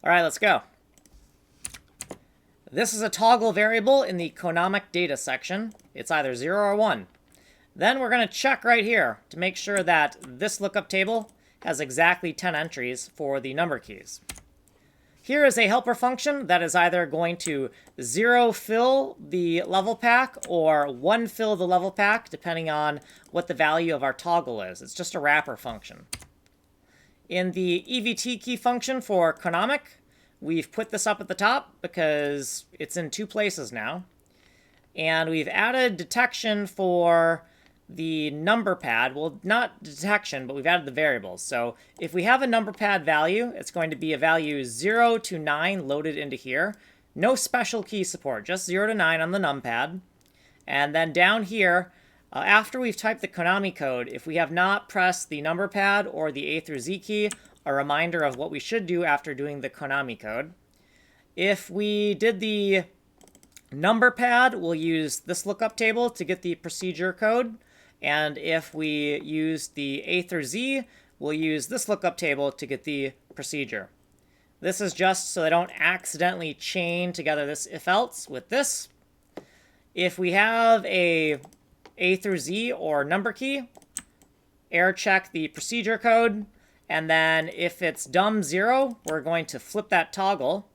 All right, let's go. This is a toggle variable in the economic data section. It's either 0 or 1. Then we're going to check right here to make sure that this lookup table has exactly 10 entries for the number keys. Here is a helper function that is either going to 0 fill the level pack or 1 fill the level pack, depending on what the value of our toggle is. It's just a wrapper function. In the EVT key function for economic, we've put this up at the top because it's in 2 places now. And we've added detection for the number pad. Well, not detection, but we've added the variables. So if we have a number pad value, it's going to be a value 0 to 9 loaded into here. No special key support, just 0 to 9 on the numpad. And then down here, after we've typed the Konami code, if we have not pressed the number pad or the A through Z key, a reminder of what we should do after doing the Konami code. If we did the number pad, we'll use this lookup table to get the procedure code. And if we use the A through Z, we'll use this lookup table to get the procedure. This is just so I don't accidentally chain together this if-else with this. If we have a through Z or number key, error check the procedure code. And then if it's dumb 0, we're going to flip that toggle.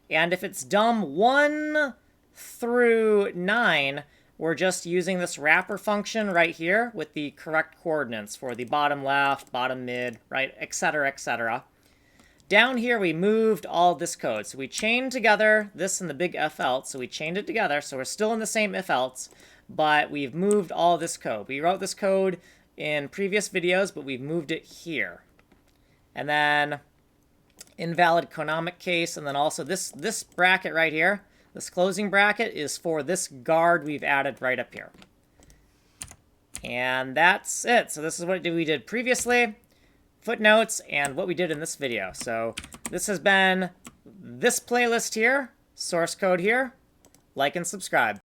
And if it's dumb 1 through 9, we're just using this wrapper function right here with the correct coordinates for the bottom left, bottom mid, right, etc., etc. Down here, we moved all this code. So we chained together this and the big if-else. So we chained it together. So we're still in the same if-else, but we've moved all this code. We wrote this code in previous videos, but we've moved it here. And then invalid economic case, and then also this bracket right here. This closing bracket is for this guard we've added right up here. And that's it. So this is what we did previously, footnotes, and what we did in this video. So this has been this playlist here, source code here. Like and subscribe.